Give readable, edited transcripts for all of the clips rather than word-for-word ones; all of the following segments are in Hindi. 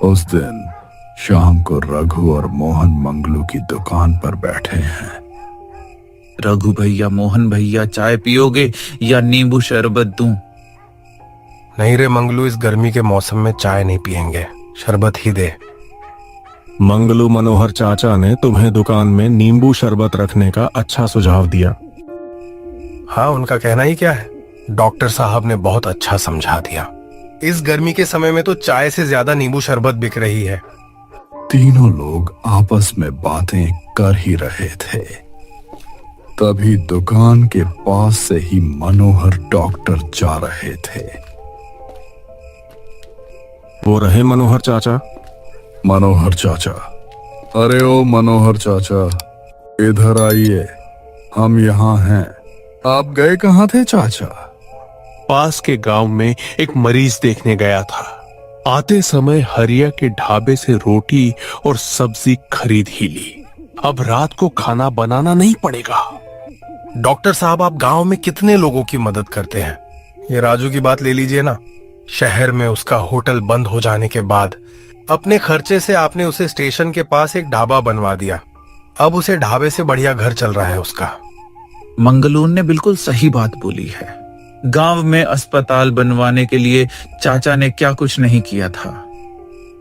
उस दिन शाम को रघु और मोहन मंगलू की दुकान पर बैठे हैं। रघु भैया, मोहन भैया, चाय पियोगे या नींबू शरबत दूं? नहीं रे मंगलू, इस गर्मी के मौसम में चाय नहीं पियेंगे, शरबत ही दे। मंगलू, मनोहर चाचा ने तुम्हें दुकान में नींबू शरबत रखने का अच्छा सुझाव दिया। हाँ, उनका कहना ही क्या है, डॉक्टर साहब ने बहुत अच्छा समझा दिया। इस गर्मी के समय में तो चाय से ज्यादा नींबू शरबत बिक रही है। तीनों लोग आपस में बातें कर ही रहे थे, तभी दुकान के पास से ही मनोहर डॉक्टर जा रहे थे। वो रहे मनोहर चाचा। मनोहर चाचा, अरे ओ मनोहर चाचा, इधर आइए, हम यहाँ हैं। आप गए कहाँ थे चाचा? पास के गांव में एक मरीज देखने गया था। आते समय हरिया के ढाबे से रोटी और सब्जी खरीद ही ली। अब रात को खाना बनाना नहीं पड़ेगा। डॉक्टर साहब, आप गांव में कितने लोगों की मदद करते हैं। ये राजू की बात ले लीजिए ना, शहर में उसका होटल बंद हो जाने के बाद अपने खर्चे से आपने उसे स्टेशन के पास एक ढाबा बनवा दिया। अब उसे ढाबे से बढ़िया घर चल रहा है उसका। मंगलून ने बिल्कुल सही बात बोली है। गांव में अस्पताल बनवाने के लिए चाचा ने क्या कुछ नहीं किया था।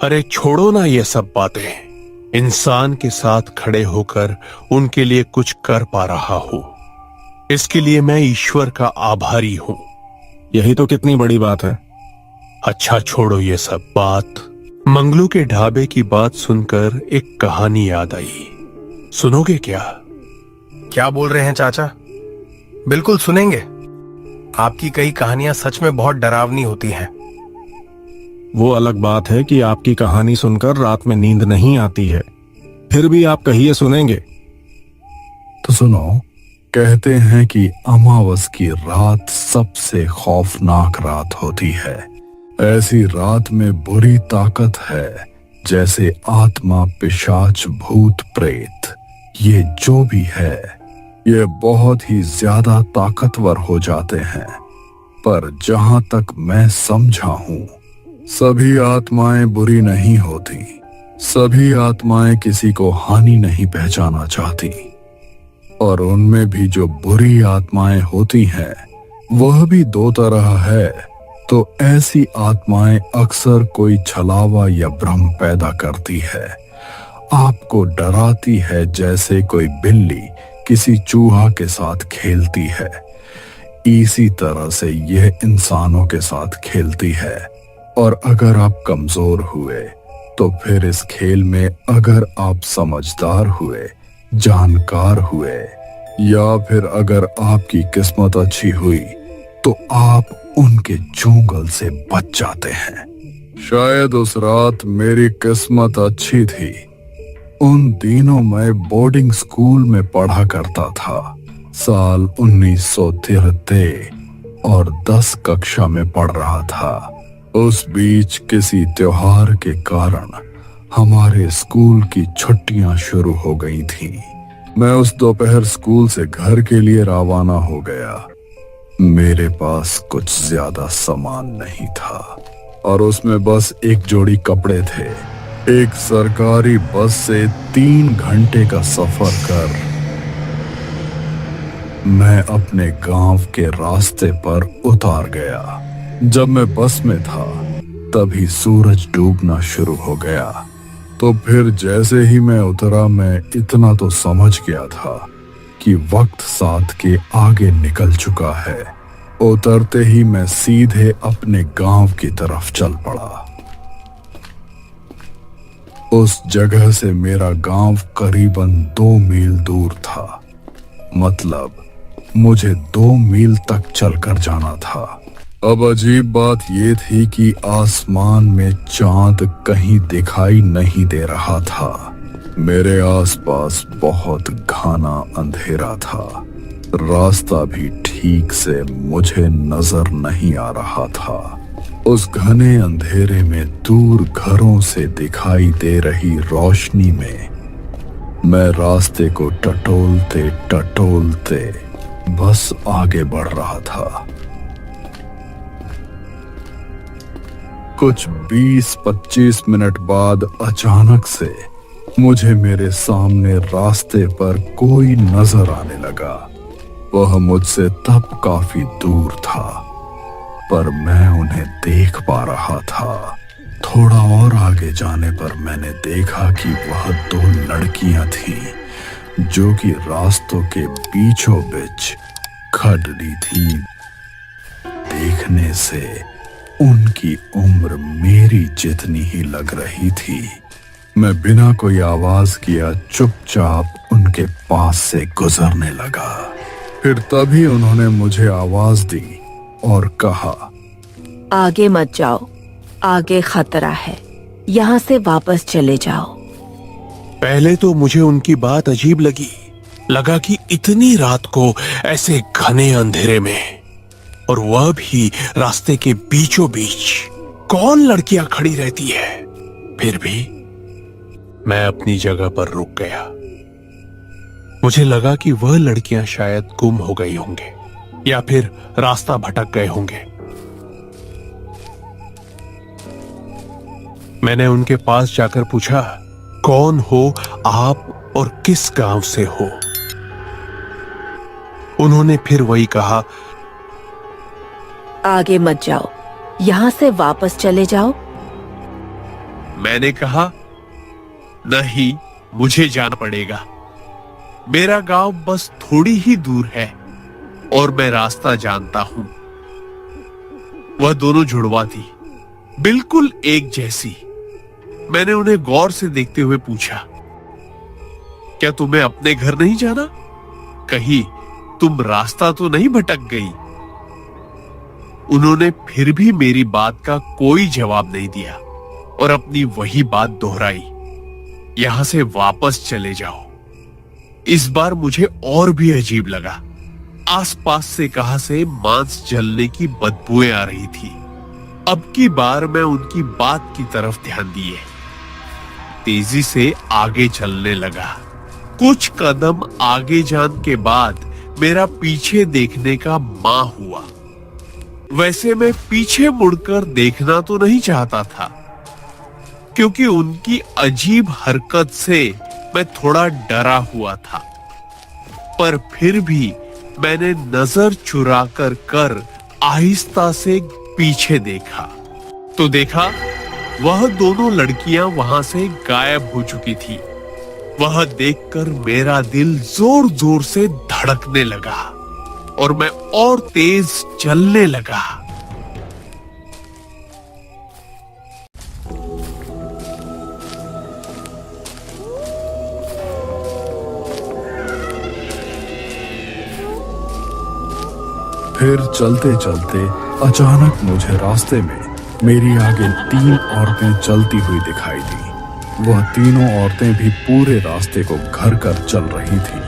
अरे छोड़ो ना ये सब बातें। इंसान के साथ खड़े होकर उनके लिए कुछ कर पा रहा हूं, इसके लिए मैं ईश्वर का आभारी हूं। यही तो कितनी बड़ी बात है। अच्छा छोड़ो ये सब बात। मंगलू के ढाबे की बात सुनकर एक कहानी याद आई। सुनोगे क्या? क्या बोल रहे हैं चाचा? बिल्कुल सुनेंगे। आपकी कई कहानियां सच में बहुत डरावनी होती हैं। वो अलग बात है कि आपकी कहानी सुनकर रात में नींद नहीं आती है, फिर भी आप कहिए, सुनेंगे। तो सुनो, कहते हैं कि अमावस की रात सबसे खौफनाक रात होती है। ऐसी रात में बुरी ताकत है, जैसे आत्मा, पिशाच, भूत, प्रेत, ये जो भी है, ये बहुत ही ज्यादा ताकतवर हो जाते हैं। पर जहां तक मैं समझा हूं, सभी आत्माएं बुरी नहीं होती। सभी आत्माएं किसी को हानि नहीं पहुंचाना चाहती, और उनमें भी जो बुरी आत्माएं होती हैं, वह भी दो तरह है। तो ऐसी आत्माएं अक्सर कोई छलावा या भ्रम पैदा करती है, आपको डराती है, जैसे कोई बिल्ली किसी चूहा के साथ खेलती है। इसी तरह से यह इंसानों के साथ खेलती है। और अगर आप कमजोर हुए, तो फिर इस खेल में अगर आप समझदार हुए, जानकार हुए, या फिर अगर आपकी किस्मत अच्छी हुई, तो आप उनके चुंगल से बच जाते हैं। शायद उस रात मेरी किस्मत अच्छी थी। उन दिनों मैं बोर्डिंग स्कूल में पढ़ा करता था। साल 1973 और 10 कक्षा में पढ़ रहा था। उस बीच किसी त्योहार के कारण हमारे स्कूल की छुट्टियां शुरू हो गई थीं। मैं उस दोपहर स्कूल से घर के लिए रवाना हो गया। मेरे पास कुछ ज्यादा सामान नहीं था, और उसमें बस एक जोड़ी कपड़े थे। एक सरकारी बस से 3 घंटे का सफर कर मैं अपने गांव के रास्ते पर उतार गया। जब मैं बस में था, तभी सूरज डूबना शुरू हो गया। तो फिर जैसे ही मैं उतरा, मैं इतना तो समझ गया था कि वक्त साथ के आगे निकल चुका है। उतरते ही मैं सीधे अपने गांव की तरफ चल पड़ा। उस जगह से मेरा गांव करीबन 2 मील दूर था। मतलब मुझे 2 मील तक चलकर जाना था। अब अजीब बात यह थी कि आसमान में चांद कहीं दिखाई नहीं दे रहा था। मेरे आसपास बहुत घना अंधेरा था। रास्ता भी ठीक से मुझे नजर नहीं आ रहा था। उस घने अंधेरे में दूर घरों से दिखाई दे रही रोशनी में मैं रास्ते को टटोलते टटोलते बस आगे बढ़ रहा था। कुछ 20-25 मिनट बाद अचानक से मुझे मेरे सामने रास्ते पर कोई नजर आने लगा। वह मुझसे तब काफी दूर था, पर मैं उन्हें देख पा रहा था। थोड़ा और आगे जाने पर मैंने देखा कि वह 2 लड़कियां थीं, जो कि रास्तों के बीचों बीच खड़ी थीं। देखने से उनकी उम्र मेरी जितनी ही लग रही थी। मैं बिना कोई आवाज किया चुपचाप उनके पास से गुजरने लगा। फिर तभी उन्होंने मुझे आवाज दी और कहा, आगे मत जाओ, आगे खतरा है, यहाँ से वापस चले जाओ। पहले तो मुझे उनकी बात अजीब लगा कि इतनी रात को ऐसे घने अंधेरे में, और वह भी रास्ते के बीचों बीच, कौन लड़कियां खड़ी रहती है। फिर भी मैं अपनी जगह पर रुक गया। मुझे लगा कि वह लड़कियां शायद गुम हो गई होंगे या फिर रास्ता भटक गए होंगे। मैंने उनके पास जाकर पूछा, कौन हो आप और किस गांव से हो? उन्होंने फिर वही कहा, आगे मत जाओ, यहाँ से वापस चले जाओ। मैंने कहा, नहीं, मुझे जाना पड़ेगा। मेरा गांव बस थोड़ी ही दूर है और मैं रास्ता जानता हूं। वह दोनों जुड़वा थी, बिल्कुल एक जैसी। मैंने उन्हें गौर से देखते हुए पूछा, क्या तुम्हें अपने घर नहीं जाना? कहीं तुम रास्ता तो नहीं भटक गई? उन्होंने फिर भी मेरी बात का कोई जवाब नहीं दिया और अपनी वही बात दोहराई, यहां से वापस चले जाओ। इस बार मुझे और भी अजीब लगा। आसपास से कहां से मांस जलने की बदबूएं आ रही थी। अब की बार मैं उनकी बात की तरफ ध्यान दिए तेजी से आगे चलने लगा। कुछ कदम आगे जाने के बाद मेरा पीछे देखने का मां हुआ। वैसे मैं पीछे मुड़कर देखना तो नहीं चाहता था, क्योंकि उनकी अजीब हरकत से मैं थोड़ा डरा हुआ था। पर फिर भी मैंने नजर चुरा कर आहिस्ता से पीछे देखा, तो देखा वह दोनों लड़कियां वहां से गायब हो चुकी थी। वह देखकर मेरा दिल जोर जोर से धड़कने लगा और मैं और तेज चलने लगा। फिर चलते चलते अचानक मुझे रास्ते में मेरी आगे 3 औरतें चलती हुई दिखाई दी। वह तीनों औरतें भी पूरे रास्ते को घर कर चल रही थीं।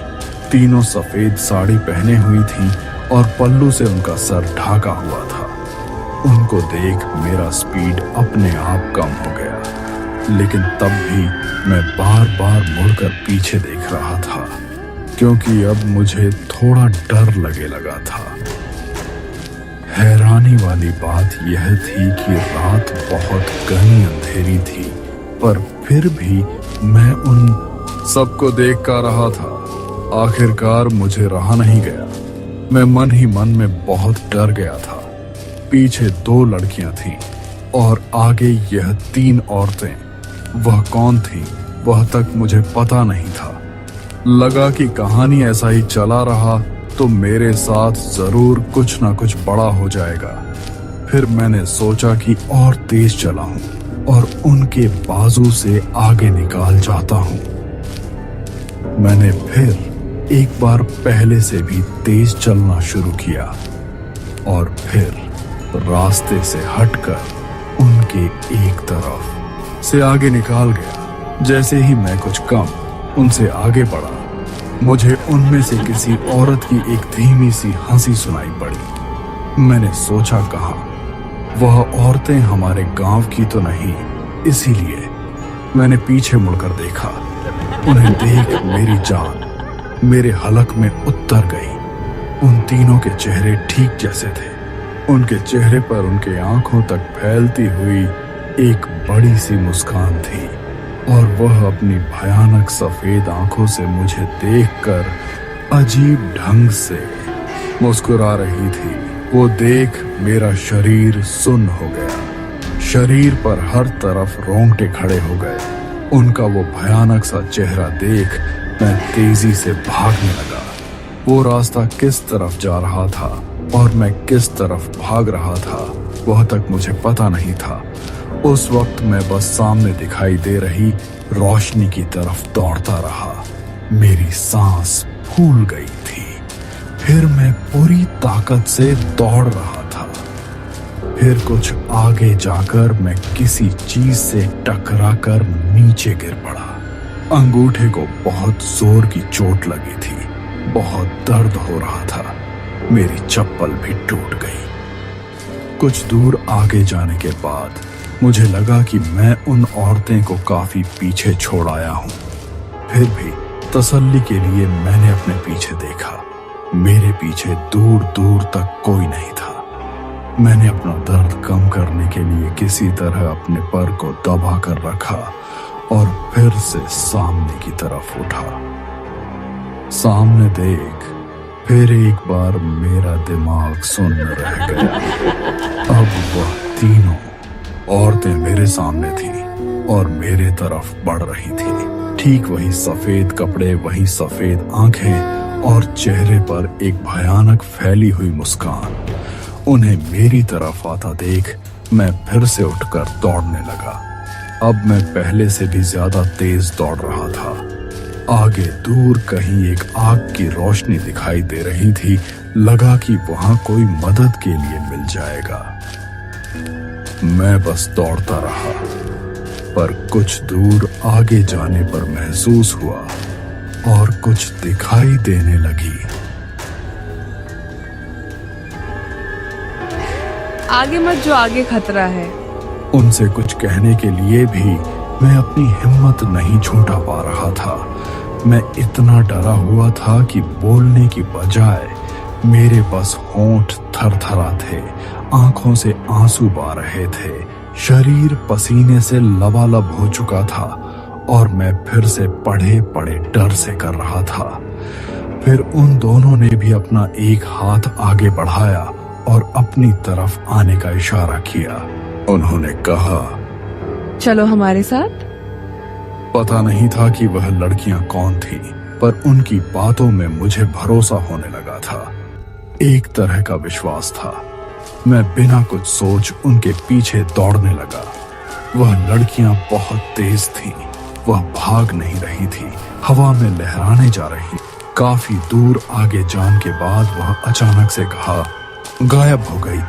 तीनों सफेद साड़ी पहने हुई थीं और पल्लू से उनका सर ढाका हुआ था। उनको देख मेरा स्पीड अपने आप कम हो गया, लेकिन तब भी मैं बार बार मुड़कर पीछे देख रहा था, क्योंकि अब मुझे थोड़ा डर लगे लगा था। हैरानी वाली बात यह थी कि रात बहुत घनी अंधेरी थी, पर फिर भी मैं उन सबको देख कर रहा था। आखिरकार मुझे रहा नहीं गया। मैं मन ही मन में बहुत डर गया था। पीछे 2 लड़कियां थीं और आगे यह 3 औरतें। वह कौन थी वह तक मुझे पता नहीं था। लगा कि कहानी ऐसा ही चला रहा तो मेरे साथ जरूर कुछ ना कुछ बड़ा हो जाएगा। फिर मैंने सोचा कि और तेज चलाऊं और उनके बाजू से आगे निकाल जाता हूं। मैंने फिर एक बार पहले से भी तेज चलना शुरू किया और फिर रास्ते से हटकर उनके एक तरफ से आगे निकाल गया। जैसे ही मैं कुछ कम उनसे आगे बढ़ा, मुझे उनमें से किसी औरत की एक धीमी सी हंसी सुनाई पड़ी। मैंने सोचा, कहा वह औरतें हमारे गांव की तो नहीं, इसीलिए मैंने पीछे मुड़कर देखा। उन्हें देख मेरी जान मेरे हलक में उतर गई। उन तीनों के चेहरे ठीक जैसे थे। उनके चेहरे पर उनके आंखों तक फैलती हुई एक बड़ी सी मुस्कान थी और वह अपनी भयानक सफेद आंखों से मुझे देखकर अजीब ढंग से मुस्कुरा रही थी। वो देख मेरा शरीर सुन्न हो गया। शरीर पर हर तरफ रोंगटे खड़े हो गए। उनका वो भयानक सा चेहरा देख मैं तेजी से भागने लगा। वो रास्ता किस तरफ जा रहा था और मैं किस तरफ भाग रहा था वह तक मुझे पता नहीं था। उस वक्त मैं बस सामने दिखाई दे रही रोशनी की तरफ दौड़ता रहा। मेरी सांस फूल गई थी। फिर मैं पूरी ताकत से दौड़ रहा था। फिर कुछ आगे जाकर मैं किसी चीज से टकराकर नीचे गिर पड़ा। अंगूठे को बहुत जोर की चोट लगी थी। बहुत दर्द हो रहा था। मेरी चप्पल भी टूट गई। कुछ दूर आगे जाने के बाद मुझे लगा कि मैं उन औरतें को काफी पीछे छोड़ आया हूं। फिर भी तसल्ली के लिए मैंने अपने पीछे देखा। मेरे पीछे दूर दूर तक कोई नहीं था। मैंने अपना दर्द कम करने के लिए किसी तरह अपने पर को दबा कर रखा और फिर से सामने की तरफ उठा। सामने देख फिर एक बार मेरा दिमाग सुन्न रह गया। अब वह तीनों औरतें मेरे सामने थी और मेरे तरफ बढ़ रही थी। ठीक वही सफेद कपड़े, वही सफेद आंखें और चेहरे पर एक भयानक फैली हुई मुस्कान। उन्हें मेरी तरफ आता देख मैं फिर से उठकर दौड़ने लगा। अब मैं पहले से भी ज्यादा तेज दौड़ रहा था। आगे दूर कहीं एक आग की रोशनी दिखाई दे रही थी। लगा कि वहां कोई मदद के लिए मिल जाएगा। मैं बस दौड़ता रहा, पर कुछ दूर आगे जाने पर महसूस हुआ और कुछ दिखाई देने लगी। आगे मत जो, आगे खतरा है। उनसे कुछ कहने के लिए भी मैं अपनी हिम्मत नहीं जुटा पा रहा था। मैं इतना डरा हुआ था कि बोलने की बजाय मेरे बस होंठ थरथरा थे, आंखों से आंसू बह रहे थे, शरीर पसीने से लबालब हो चुका था और मैं फिर से पड़े पड़े डर से कर रहा था। फिर उन दोनों ने भी अपना एक हाथ आगे बढ़ाया और अपनी तरफ आने का इशारा किया। उन्होंने कहा, चलो हमारे साथ। पता नहीं था कि वह लड़कियां कौन थी, पर उनकी बातों में मुझे भरोसा होने लगा था। एक तरह का विश्वास था। मैं बिना कुछ सोच उनके पीछे दौड़ने लगा। वह लड़कियां बहुत तेज थीं। वह भाग नहीं रही थी, हवा में लहराने जा रही। काफी दूर आगे जाने के बाद वह अचानक से गायब हो गई।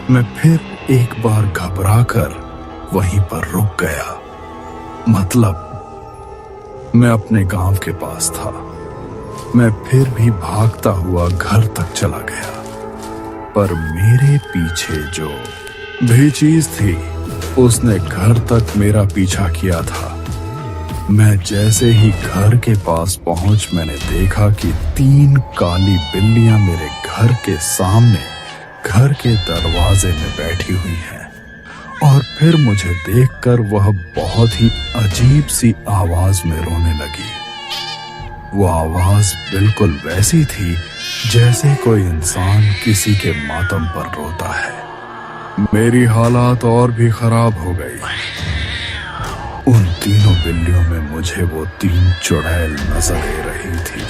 मैं फिर एक बार घबराकर वहीं पर रुक गया। मतलब मैं अपने गांव के पास था। मैं फिर भी भागता हुआ घर तक चला गया, पर मेरे पीछे जो भी चीज थी उसने घर तक मेरा पीछा किया था। मैं जैसे ही घर के पास पहुंच मैंने देखा कि 3 काली बिल्लियां मेरे घर के सामने घर के दरवाजे में बैठी हुई हैं। और फिर मुझे देखकर वह बहुत ही अजीब सी आवाज में रोने लगी। वो आवाज बिल्कुल वैसी थी जैसे कोई इंसान किसी के मातम पर रोता है। मेरी हालात और भी खराब हो गई। उन तीनों बिल्लियों में मुझे वो 3 चुड़ैल नजर आ रही थी।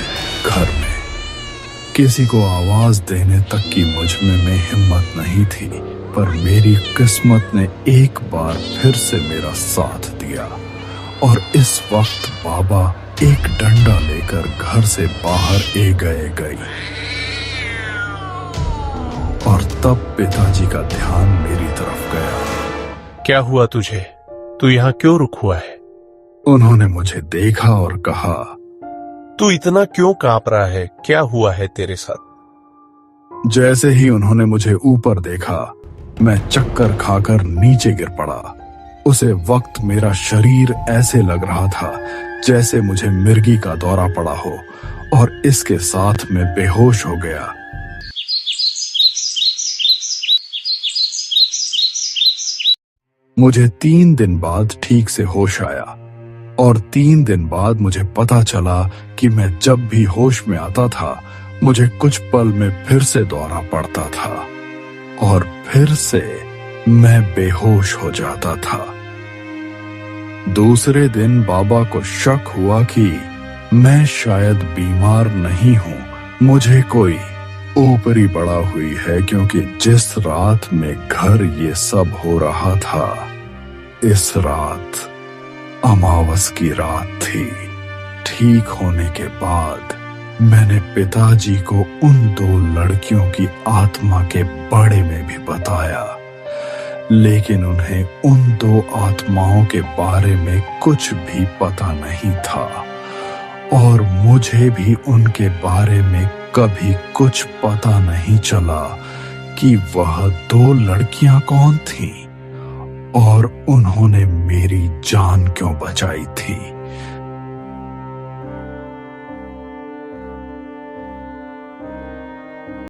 घर में किसी को आवाज देने तक की मुझ में हिम्मत नहीं थी, पर मेरी किस्मत ने एक बार फिर से मेरा साथ दिया और इस वक्त बाबा एक डंडा लेकर घर से बाहर गई और तब पिताजी का ध्यान मेरी तरफ गया। क्या हुआ तुझे? तू यहाँ क्यों रुक हुआ है? उन्होंने मुझे देखा और कहा, तू इतना क्यों कांप रहा है? क्या हुआ है तेरे साथ? जैसे ही उन्होंने मुझे ऊपर देखा मैं चक्कर खाकर नीचे गिर पड़ा। उसे वक्त मेरा शरीर ऐसे लग रहा था जैसे मुझे मिर्गी का दौरा पड़ा हो और इसके साथ मैं बेहोश हो गया। मुझे 3 दिन बाद ठीक से होश आया और 3 दिन बाद मुझे पता चला कि मैं जब भी होश में आता था मुझे कुछ पल में फिर से दौरा पड़ता था और फिर से मैं बेहोश हो जाता था। दूसरे दिन बाबा को शक हुआ कि मैं शायद बीमार नहीं हूं, मुझे कोई ऊपरी पड़ा हुई है, क्योंकि जिस रात में घर ये सब हो रहा था इस रात अमावस की रात थी। ठीक होने के बाद मैंने पिताजी को उन 2 लड़कियों की आत्मा के बारे में भी बताया, लेकिन उन्हें उन 2 आत्माओं के बारे में कुछ भी पता नहीं था और मुझे भी उनके बारे में कभी कुछ पता नहीं चला कि वह 2 लड़कियां कौन थीं और उन्होंने मेरी जान क्यों बचाई थी।